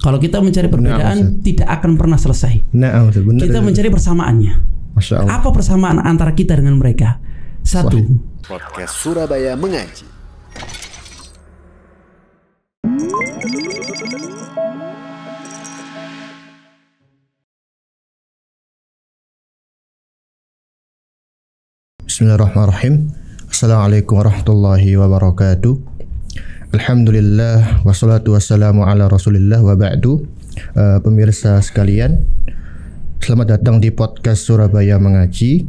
Kalau kita mencari perbedaan tidak akan pernah selesai. Kita mencari persamaannya. Masya Allah. Apa persamaan antara kita dengan mereka? Satu. Podcast Surabaya Mengaji. Bismillahirrahmanirrahim. Assalamualaikum warahmatullahi wabarakatuh. Alhamdulillah wassalatu wassalamu ala Rasulillah wa ba'du. Pemirsa sekalian, selamat datang di podcast Surabaya Mengaji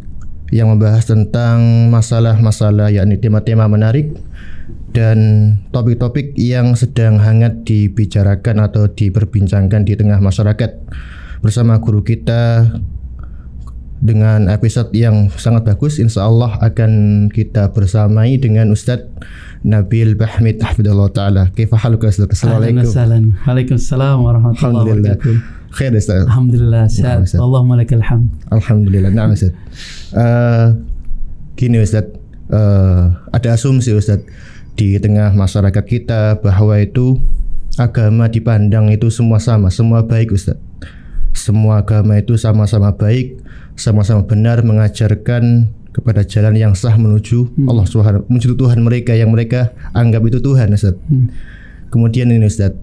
yang membahas tentang masalah-masalah, yakni tema-tema menarik dan topik-topik yang sedang hangat dibicarakan atau diperbincangkan di tengah masyarakat bersama guru kita dengan episode yang sangat bagus. Insya Allah akan kita bersamai dengan Ustadz Nabil Bahmid hafidhahullah ta'ala. Kaifa haluka Ustadz? Assalamualaikum. Waalaikumsalam warahmatullahi wabarakatuh. Khair Ustadz. Alhamdulillah sehat. Allahumma lakal hamd. Alhamdulillah. Nah Ustadz, gini Ustadz, ada asumsi Ustadz di tengah masyarakat kita bahwa itu agama dipandang itu semua sama, semua baik Ustadz. Semua agama itu sama-sama baik, sama-sama benar, mengajarkan kepada jalan yang sah menuju Allah Subhanahu, menuju Tuhan mereka yang mereka anggap itu Tuhan, Ustaz. Kemudian ini Ustaz,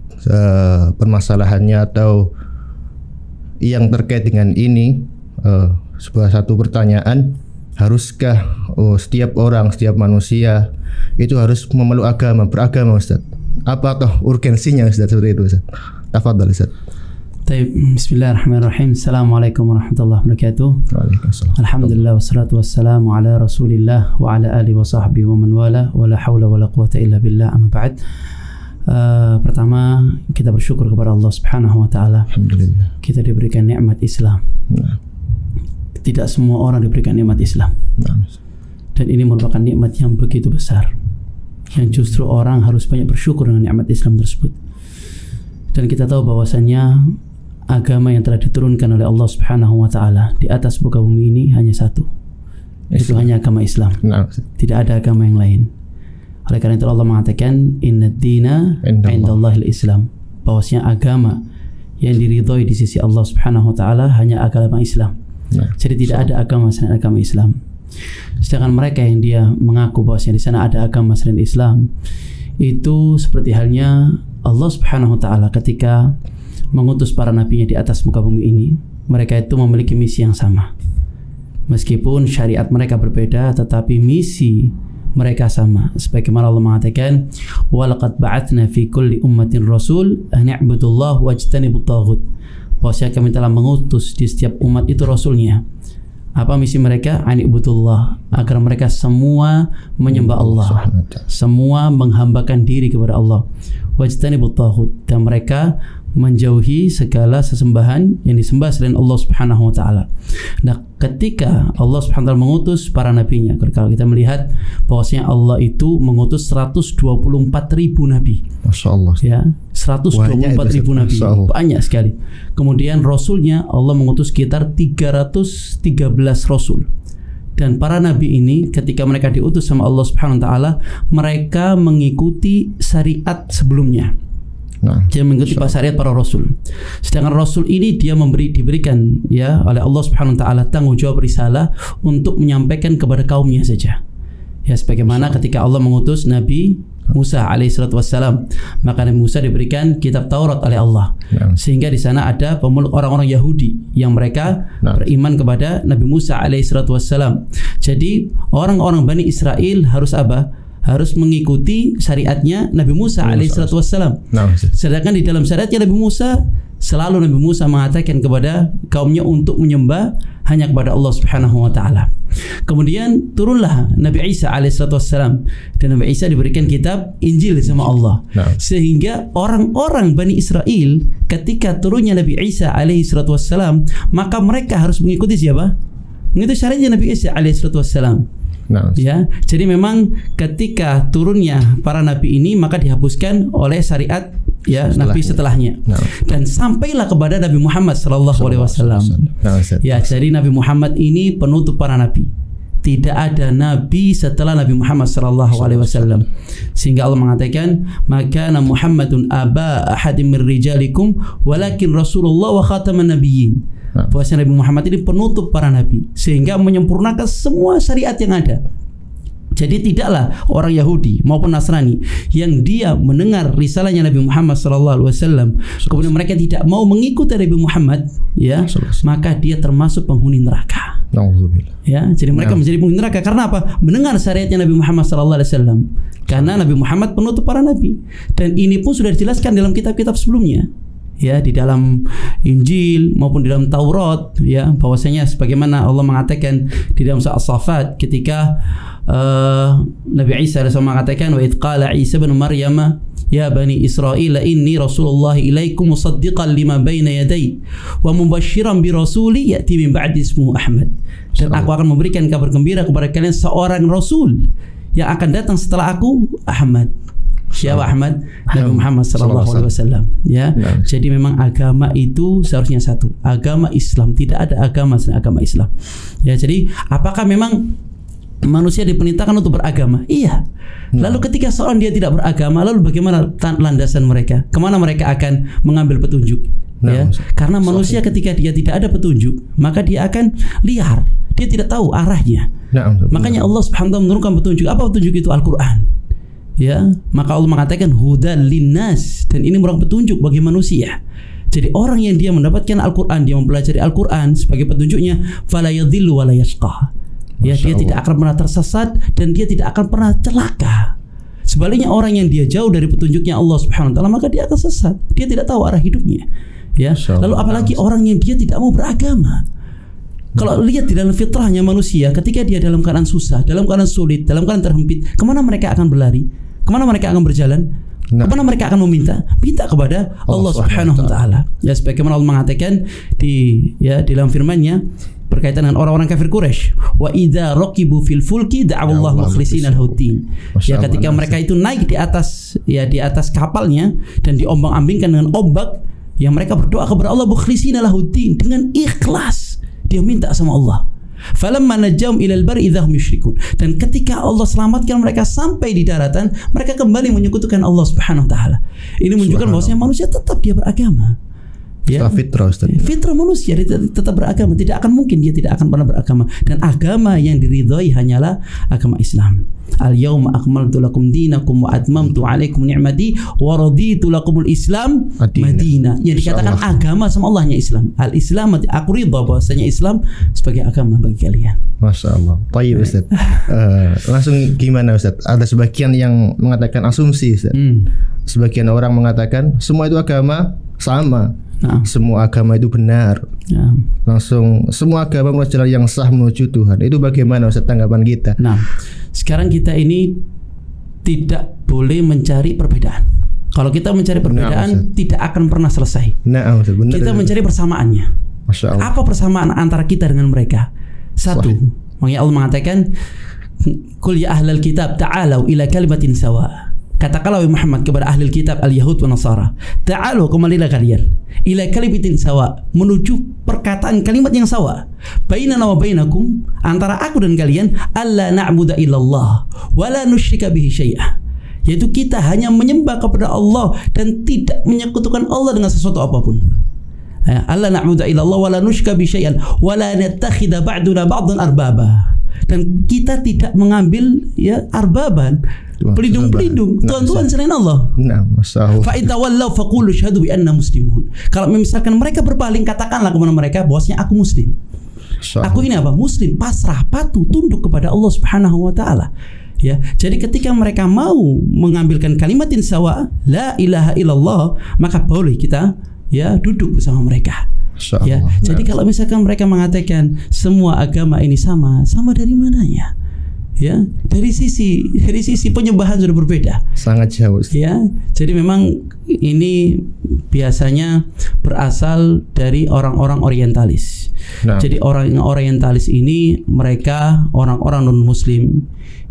permasalahannya atau yang terkait dengan ini, sebuah satu pertanyaan, haruskah setiap orang, setiap manusia itu harus memeluk agama, beragama Ustaz? Apa toh urgensinya Ustaz seperti itu Ustaz? Tafadhal Ustaz. Bismillahirrahmanirrahim. Assalamualaikum warahmatullahi wabarakatuh. Waalaikumsalam. Alhamdulillah wassalatu wassalamu ala Rasulillah wa ala alihi wa sahbihi wa man wala wa la haula wa la quwata illa billah, amma ba'd. Pertama, kita bersyukur kepada Allah Subhanahu wa taala. Alhamdulillah. Kita diberikan nikmat Islam. Tidak semua orang diberikan nikmat Islam. Dan ini merupakan nikmat yang begitu besar, yang justru orang harus banyak bersyukur dengan nikmat Islam tersebut. Dan kita tahu bahwasannya agama yang telah diturunkan oleh Allah Subhanahu wa taala di atas muka bumi ini hanya satu. Itu hanya agama Islam. Tidak ada agama yang lain. Oleh karena itu Allah mengatakan innad dina indallahil Islam. Bahwasanya agama yang diridhoi di sisi Allah Subhanahu wa taala hanya agama Islam. Jadi tidak ada agama selain agama Islam. Sedangkan mereka yang dia mengaku bahwasanya di sana ada agama selain Islam, itu seperti halnya Allah Subhanahu wa taala ketika mengutus para nabinya di atas muka bumi ini, mereka itu memiliki misi yang sama. Meskipun syariat mereka berbeda, tetapi misi mereka sama. Sebagaimana Allah mengatakan, "Wa laqad ba'atsna fi kulli ummatin rasul an i'budullaha wajtanibut taghut." Bahwasanya kami telah mengutus di setiap umat itu rasulnya. Apa misi mereka? An i'budullah, agar mereka semua menyembah Allah, semua menghambakan diri kepada Allah. Wajtanibut taghut, dan mereka menjauhi segala sesembahan yang disembah selain Allah Subhanahu wa taala. Nah, ketika Allah Subhanahu wa taala mengutus para nabinya, kalau kita melihat bahwasanya Allah itu mengutus 124.000 nabi. Masya Allah. Ya, 124.000 nabi. Banyak sekali. Kemudian rasulnya Allah mengutus sekitar 313 rasul. Dan para nabi ini ketika mereka diutus sama Allah Subhanahu wa taala, mereka mengikuti syariat sebelumnya. Dia mengikuti syariat para rasul. Sedangkan rasul ini dia diberikan ya oleh Allah Subhanahu wa taala tanggung jawab risalah untuk menyampaikan kepada kaumnya saja. Ya, sebagaimana ketika Allah mengutus Nabi Musa alaihissalatu wassalam, maka Nabi Musa diberikan kitab Taurat oleh Allah. Sehingga di sana ada pemeluk orang-orang Yahudi yang mereka beriman kepada Nabi Musa alaihissalatu wassalam. Jadi orang-orang Bani Israel harus apa? Harus mengikuti syariatnya Nabi Musa alaihissalatu wassalam. Sedangkan di dalam syariatnya Nabi Musa, selalu Nabi Musa mengatakan kepada kaumnya untuk menyembah hanya kepada Allah Subhanahu wa taala. Kemudian turunlah Nabi Isa alaihissalatu wassalam, dan Nabi Isa diberikan kitab Injil sama Allah. Sehingga orang-orang Bani Israel ketika turunnya Nabi Isa alaihissalatu wassalam, maka mereka harus mengikuti siapa? Mengikuti syariatnya Nabi Isa alaihissalatu wassalam. Ya, jadi memang ketika turunnya para nabi ini maka dihapuskan oleh syariat ya nabi setelahnya. Dan sampailah kepada Nabi Muhammad sallallahu alaihi wasallam. Ya, jadi Nabi Muhammad ini penutup para nabi. Tidak ada nabi setelah Nabi Muhammad sallallahu alaihi wasallam. Sehingga Allah mengatakan, "Maka Muhammadun aba ahadin min rijalikum walakin Rasulullah wa khataman nabiyyin." Bahwasanya Nabi Muhammad ini penutup para nabi, sehingga menyempurnakan semua syariat yang ada. Jadi tidaklah orang Yahudi maupun Nasrani yang dia mendengar risalahnya Nabi Muhammad SAW, kemudian mereka tidak mau mengikuti Nabi Muhammad, ya, maka dia termasuk penghuni neraka. Ya, jadi mereka menjadi penghuni neraka karena apa? Mendengar syariatnya Nabi Muhammad SAW. Karena Nabi Muhammad penutup para nabi, dan ini pun sudah dijelaskan dalam kitab-kitab sebelumnya. Ya, di dalam Injil maupun di dalam Taurat, ya, bahwasanya sebagaimana Allah mengatakan di dalam surah As-Saffat ketika Nabi Isa AS mengatakan, wa idh qala Isa bin Maryam ya bani Israil inni Rasulullah ilaikum musaddiqan lima baina yaday wa mubasysyiran bi rasuli ya'ti min ba'di ismuhu Ahmad. Dan aku akan memberikan kabar gembira kepada kalian seorang rasul yang akan datang setelah aku, Ahmad. Siapa Ahmad? Nabi Muhammad sallallahu alaihi wasallam, ya. Jadi memang agama itu seharusnya satu, agama Islam. Tidak ada agama selain agama Islam. Ya, jadi apakah memang manusia diperintahkan untuk beragama? Iya. Lalu ketika seorang dia tidak beragama, lalu bagaimana landasan mereka? Kemana mereka akan mengambil petunjuk? Ya, karena manusia ketika dia tidak ada petunjuk, maka dia akan liar. Dia tidak tahu arahnya. Makanya Allah Subhanahu wa taala menurunkan petunjuk. Apa petunjuk itu? Al-Qur'an. Ya, maka Allah mengatakan hudan linnas, dan ini merupakan petunjuk bagi manusia. Jadi orang yang dia mendapatkan Al-Qur'an, dia mempelajari Al-Qur'an sebagai petunjuknya, fala yadhillu wa la yashqa. Ya, dia tidak akan pernah tersesat dan dia tidak akan pernah celaka. Sebaliknya orang yang dia jauh dari petunjuknya Allah Subhanahu wa taala, maka dia akan sesat. Dia tidak tahu arah hidupnya. Ya. Lalu apalagi orang yang dia tidak mau beragama. Kalau lihat di dalam fitrahnya manusia, ketika dia dalam keadaan susah, dalam keadaan sulit, dalam keadaan terhimpit, kemana mereka akan berlari? Kemana mereka akan berjalan? Kemana mereka akan meminta? Minta kepada Allah Subhanahu wa taala. Ya, sebagaimana Allah mengatakan di dalam firman-Nya berkaitan dengan orang-orang kafir Quraisy, wa idza raqibu fil fulki da'awallaha mukhlishina lahu-din. Ya, ketika mereka itu naik di atas kapalnya dan diombang-ambingkan dengan ombak, ya mereka berdoa kepada Allah mukhlishina lahu-din, dengan ikhlas. Dia minta sama Allah. Falamma najjahum ilal barri idza hum yusyrikun. Dan ketika Allah selamatkan mereka sampai di daratan, mereka kembali menyekutukan Allah Subhanahu wa taala. Ini menunjukkan bahwasanya manusia tetap dia beragama. Ya, fitrah, fitrah manusia dia tetap beragama. Tidak akan mungkin dia tidak akan pernah beragama. Dan agama yang diridhai hanyalah agama Islam. Al-yawma akmaltu lakum dinakum wa atmamtu alaikum ni'mati wa raditu lakumul Islam Madinah. Yang dikatakan agama sama Allahnya Islam. Al-Islam, aku ridha bahwasanya Islam sebagai agama bagi kalian. Masya Allah. Baik Ustaz. Langsung gimana Ustaz? Ada sebagian yang mengatakan asumsi Ustaz. Sebagian orang mengatakan semua itu agama sama. Semua agama itu benar. Langsung semua agama menuju jalan yang sah menuju Tuhan. Itu bagaimana Ustaz tanggapan kita? Nah, sekarang kita ini tidak boleh mencari perbedaan. Kalau kita mencari perbedaan, tidak akan pernah selesai. Ustaz, benar, kita mencari persamaannya. Masya Allah. Apa persamaan antara kita dengan mereka? Satu. Makanya Allah mengatakan, "Qul ya ahlal kitab ta'alau ila kalimatin sawa." Katakanlah Muhammad kepada ahli kitab al-Yahud wa Nasara, ta'alu, kembalilah kalian ila kalimatin sawa, menuju perkataan kalimat yang sawa, bainana wa bainakum, antara aku dan kalian, alla na'budu illallah wa la nusyrika bihi syai'a, yaitu kita hanya menyembah kepada Allah dan tidak menyekutukan Allah dengan sesuatu apapun. Alla na'budu illallah wa la nusyrika bihi syai'an wa la nattakhidha ba'duna ba'dan arbaba, dan kita tidak mengambil arbaban, pelindung-pelindung, Tuhan-Tuhan selain Allah. Fa in tawallaw faqulu syahadu bi anna muslimun. Kalau misalkan mereka berpaling, katakanlah kepada mereka bahwasanya aku muslim. Aku ini apa? Muslim, pasrah, patuh, tunduk kepada Allah Subhanahu wa taala. Ya, jadi ketika mereka mau mengambilkan kalimatin sawa, la ilaha illallah, maka boleh kita duduk bersama mereka. Ya, jadi kalau misalkan mereka mengatakan semua agama ini sama dari mananya? Ya, dari sisi penyembahan sudah berbeda. Sangat jauh. Ya, jadi memang ini biasanya berasal dari orang-orang orientalis. Jadi orang orientalis ini mereka orang-orang non-muslim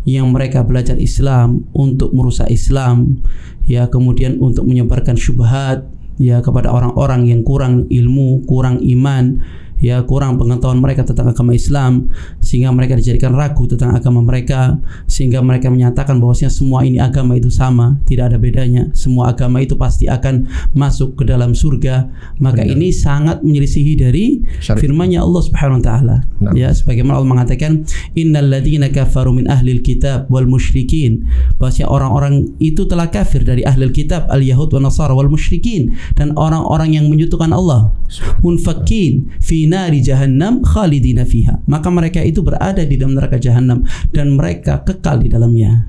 yang mereka belajar Islam untuk merusak Islam, ya, kemudian untuk menyebarkan syubhat kepada orang-orang yang kurang ilmu, kurang iman, ya kurang pengetahuan mereka tentang agama Islam, sehingga mereka dijadikan ragu tentang agama mereka, sehingga mereka menyatakan bahwasanya semua ini agama itu sama, tidak ada bedanya, semua agama itu pasti akan masuk ke dalam surga. Maka ini sangat menyelisihi dari firman-Nya Allah Subhanahu wa taala. Ya, sebagaimana Allah mengatakan, innal ladzina kafaru min ahlil kitab wal musyrikin, bahwasanya orang-orang itu telah kafir dari ahlil kitab, al-yahud wa nasara wal musyrikin, dan orang-orang yang menyekutukan Allah, munfakin fi nari jahannam khalidina fiha, maka mereka itu berada di dalam neraka jahanam dan mereka kekal di dalamnya.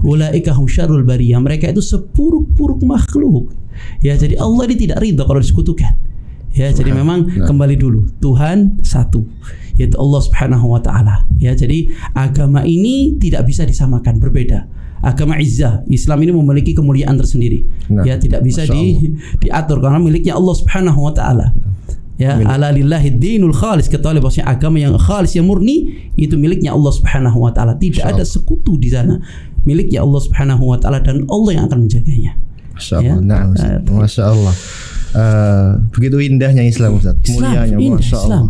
Ulaika hum syarrul bariyah, mereka itu sepuruk-puruk makhluk. Ya, jadi Allah ini tidak ridha kalau disekutukan. Ya, jadi memang kembali dulu, Tuhan satu, yaitu Allah Subhanahu wa taala. Ya, jadi agama ini tidak bisa disamakan, berbeda. Agama izzah, Islam ini memiliki kemuliaan tersendiri. Ya, tidak bisa diatur karena miliknya Allah Subhanahu wa taala. Ya, ala lillahi dinul khalis, ketahui bahwasanya agama yang khalis, yang murni itu miliknya Allah Subhanahu wa taala. Tidak ada sekutu di sana. Miliknya Allah Subhanahu wa taala dan Allah yang akan menjaganya. Masyaallah. Nah, masyaallah. Begitu indahnya Islam, Ustaz. Mulianya, masyaallah.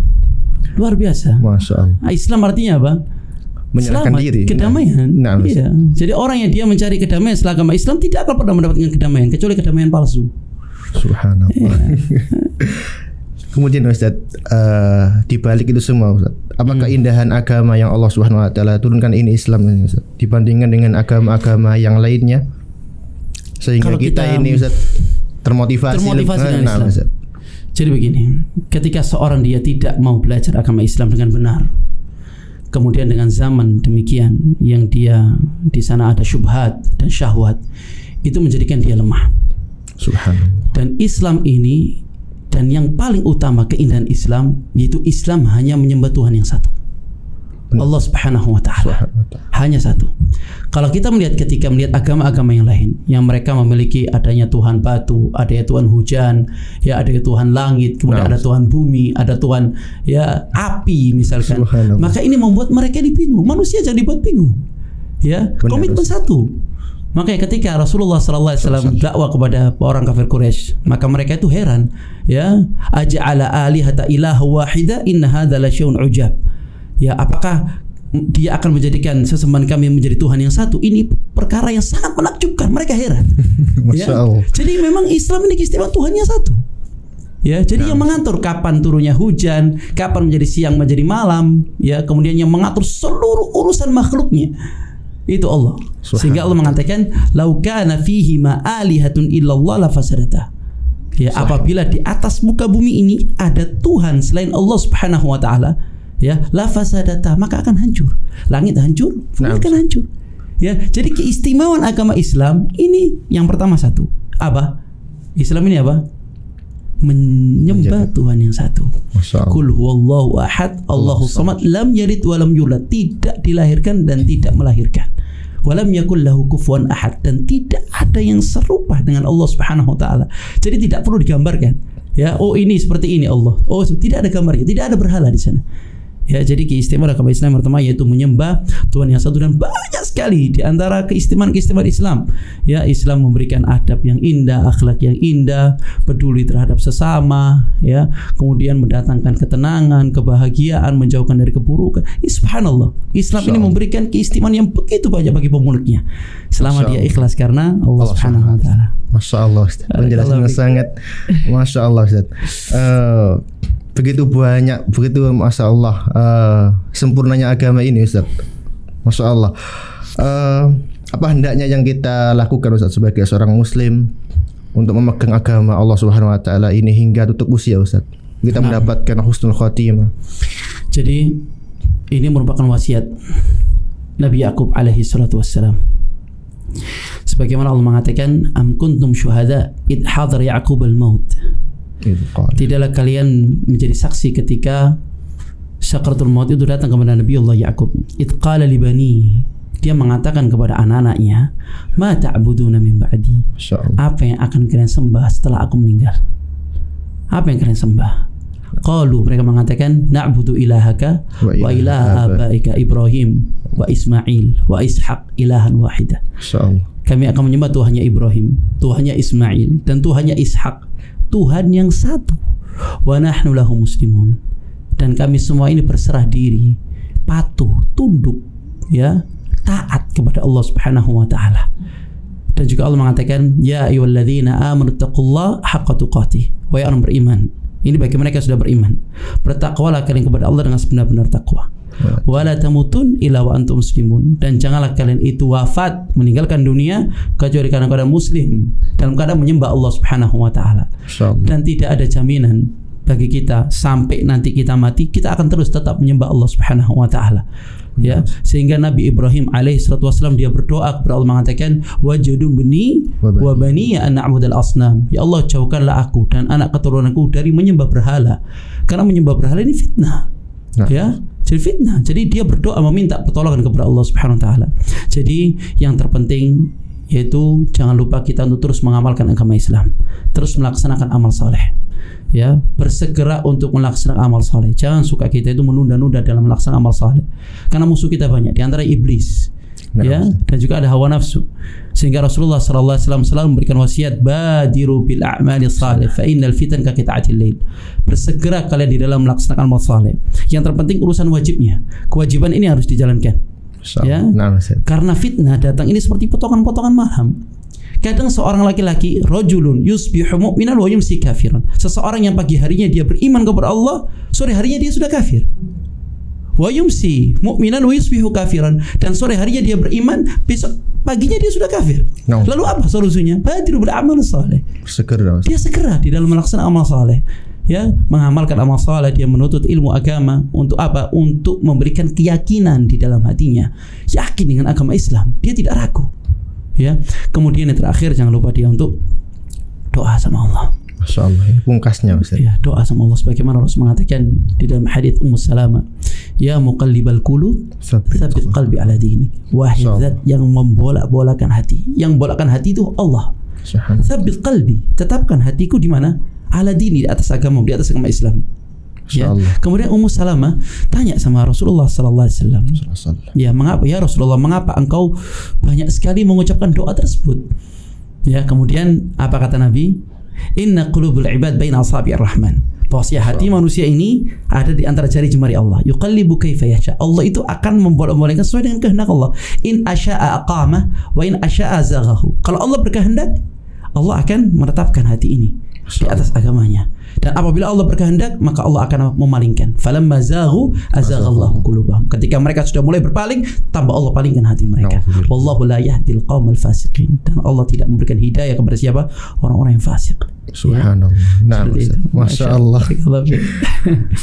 Luar biasa. Masyaallah. Islam artinya apa? Menyerahkan diri, kedamaian. Iya. Jadi orang yang dia mencari kedamaian setelah agama Islam tidak akan pernah mendapatkan kedamaian kecuali kedamaian palsu. Subhanallah. Kemudian Ustaz, di balik itu semua Ustaz, apa keindahan agama yang Allah Subhanahu wa taala turunkan ini Islam ini Ustaz, dibandingkan dengan agama-agama yang lainnya, sehingga kita ini Ustaz termotivasi dengan Islam. Ustaz. Jadi begini, ketika seorang dia tidak mau belajar agama Islam dengan benar, kemudian dengan zaman demikian yang dia di sana ada syubhat dan syahwat, itu menjadikan dia lemah. Subhanallah. Dan Islam ini, dan yang paling utama keindahan Islam, yaitu Islam hanya menyembah Tuhan yang satu, Allah Subhanahu wa taala. Hanya satu. Kalau kita ketika melihat agama-agama yang lain, yang mereka memiliki adanya Tuhan batu, adanya Tuhan hujan, ya ada Tuhan langit, kemudian ada Tuhan bumi, ada Tuhan ya api misalkan. Maka ini membuat mereka bingung. Manusia jadi buat bingung. Ya, komitmen satu. Makanya ketika Rasulullah SAW dakwah kepada orang kafir Quraisy, maka mereka itu heran, ya, aja'ala alihata ilaha wahida inna hadza la syai'un ujab. Ya, apakah dia akan menjadikan sesembahan kami menjadi Tuhan yang satu? Ini perkara yang sangat menakjubkan. Mereka heran. Ya? Jadi memang Islam ini keistimewaan Tuhannya satu. Ya, jadi yang mengatur kapan turunnya hujan, kapan menjadi siang menjadi malam, ya, kemudian yang mengatur seluruh urusan makhluknya itu Allah. Sehingga Allah mengatakan, "Lau kana fihi ma alihatun illallah la fasadata." Ya, apabila di atas muka bumi ini ada Tuhan selain Allah Subhanahu wa taala, ya, la fasadata, maka akan hancur. Langit hancur, bumi akan hancur. Ya, jadi keistimewaan agama Islam ini yang pertama satu. Apa? Islam ini apa? Menyembah Tuhan yang satu. Qul huwallahu ahad, Allahus samad, lam yalid wa lam yulad, tidak dilahirkan dan tidak melahirkan. Walam yakul lahu kufuwan ahad, dan tidak ada yang serupa dengan Allah Subhanahu wa taala. Jadi tidak perlu digambarkan. Ya, oh ini seperti ini Allah. Oh, tidak ada gambarnya, tidak ada berhala di sana. Ya, jadi keistimewaan agama Islam pertama yaitu menyembah Tuhan yang satu, dan banyak sekali di antara keistimewaan Islam. Ya, Islam memberikan adab yang indah, akhlak yang indah, peduli terhadap sesama, ya, kemudian mendatangkan ketenangan, kebahagiaan, menjauhkan dari keburukan. Subhanallah. Islam ini memberikan keistimewaan yang begitu banyak bagi pemeluknya selama dia ikhlas karena Allah Subhanahu wa taala. Masya-Allah, Ustaz. Penjelasannya sangat Masya Allah, Ustaz. Begitu banyak, begitu Masya Allah sempurnanya agama ini Ustaz. Masya Allah. Apa hendaknya yang kita lakukan Ustaz sebagai seorang muslim untuk memegang agama Allah Subhanahu wa taala ini hingga tutup usia Ustaz, kita mendapatkan husnul khotimah? Jadi ini merupakan wasiat Nabi Yaqub alaihi salatu wassalam. Sebagaimana Allah mengatakan, am kuntum syuhada id hadar Yaqub al-maut. Tidaklah kalian menjadi saksi ketika sakaratul maut itu datang kepada Nabi Allah Yaqub. Id qala li bani, dia mengatakan kepada anak-anaknya, ma ta'buduna min ba'di, apa yang akan kalian sembah setelah aku meninggal? Apa yang kalian sembah? Qalu, mereka mengatakan, na'budu ilahaka wa ilaha abaika Ibrahim wa Ismail wa Ishaq ilahan wahida. Kami akan menyembah Tuhannya Ibrahim, Tuhannya Ismail, dan Tuhannya Ishaq, Tuhan yang satu. Wa nahnu lahu muslimun, dan kami semua ini berserah diri, patuh, tunduk, ya, taat kepada Allah Subhanahu wa taala. Dan juga Allah mengatakan, ya ayyuhalladzina amanu taqullaha haqqa tuqatih. Wahai orang beriman. Ini bagi mereka yang sudah beriman. Bertakwalah kalian kepada Allah dengan sebenar-benar takwa. Wala tamutun illa wa antum muslimun. Dan janganlah kalian itu wafat, meninggalkan dunia kecuali karena keadaan muslim, dalam keadaan menyembah Allah Subhanahu wa taala. Dan tidak ada jaminan bagi kita sampai nanti kita mati kita akan terus tetap menyembah Allah Subhanahu wa taala. Ya, sehingga Nabi Ibrahim alaihi salatu wasallam dia berdoa kepada Allah mengatakan wajudubni wa bani an na'budal asnam. Ya Allah, jauhkanlah aku dan anak keturunanku dari menyembah berhala. Karena menyembah berhala ini fitnah. Ya, jadi fitnah. Jadi dia berdoa meminta pertolongan kepada Allah Subhanahu wa taala. Jadi yang terpenting yaitu jangan lupa kita untuk terus mengamalkan agama Islam, terus melaksanakan amal soleh. Ya, bersegera untuk melaksanakan amal soleh. Jangan suka kita itu menunda-nunda dalam melaksanakan amal soleh, karena musuh kita banyak, di antara iblis, ya, dan juga ada hawa nafsu. Sehingga Rasulullah SAW selalu memberikan wasiat, badiru bil a'mali salih fa innal fitan ka qita'atil lail. Bersegera kalian di dalam melaksanakan amal soleh. Yang terpenting urusan wajibnya, kewajiban ini harus dijalankan. Ya, karena fitnah datang ini seperti potongan-potongan malam. Kadang seorang laki-laki, rajulun yusbihu mu'minan wa yumsi kafiran. Seseorang yang pagi harinya dia beriman kepada Allah, sore harinya dia sudah kafir. Wa yumsi mu'minan wa yusbihu kafiran. Dan sore harinya dia beriman, besok paginya dia sudah kafir. Lalu apa solusinya? Badiru bil amal saleh. Dia segera di dalam melaksanakan amal saleh. Ya, mengamalkan amal saleh, dia menuntut ilmu agama untuk apa? Untuk memberikan keyakinan di dalam hatinya, yakin dengan agama Islam, dia tidak ragu. Ya, kemudian yang terakhir jangan lupa dia untuk doa sama Allah. Masya Allah, pungkasnya Ustaz. Ya, doa sama Allah sebagaimana Rasul mengatakan di dalam hadits Ummu Salamah, ya muqallibal qulub tsabbit qalbi ala dini. Wahai zat yang membolak-bolakan hati, yang bolakkan hati itu Allah. Tsabbit qalbi, tetapkan hatiku di mana? Ala dini, di atas agama, di atas agama Islam. Ya. Kemudian Ummu Salamah tanya sama Rasulullah sallallahu alaihi wasallam, ya, mengapa ya Rasulullah, mengapa engkau banyak sekali mengucapkan doa tersebut? Ya, kemudian apa kata Nabi? Inna qulubul ibad baina asabi'ir rahman. Bahwasanya hati manusia ini ada di antara jari jemari Allah. Yuqallibu kaifa yasha. Allah itu akan membolak-balikkan sesuai dengan kehendak Allah. In asya'a aqamah wa in asya'a zaghahu. Kalau Allah berkehendak, Allah akan menetapkan hati ini di atas agamanya. Dan apabila Allah berkehendak, maka Allah akan memalingkan. Falamma zaghu azaghallahu qulubahum. Ketika mereka sudah mulai berpaling, tambah Allah palingkan hati mereka. Wallahu la yahdil qaumal fasiqin. Dan Allah tidak memberikan hidayah kepada siapa? Orang-orang yang fasik. Subhanallah. Nah, Masya Allah.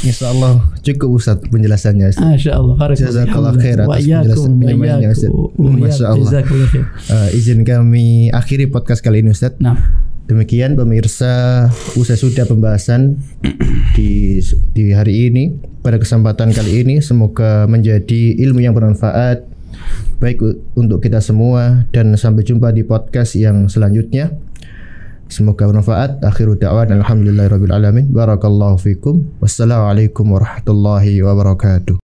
Insya Allah cukup Ustaz penjelasannya. Masya Allah. Jazakallah khair atas penjelasannya Ustaz. Masya Allah. Izin kami akhiri podcast kali ini Ustaz. Demikian pemirsa, usai sudah pembahasan di hari ini. Pada kesempatan kali ini semoga menjadi ilmu yang bermanfaat baik untuk kita semua, dan sampai jumpa di podcast yang selanjutnya. Semoga bermanfaat. Akhiru da'wan alhamdulillahirabbil alamin. Barakallahu fikum. Wassalamualaikum warahmatullahi wabarakatuh.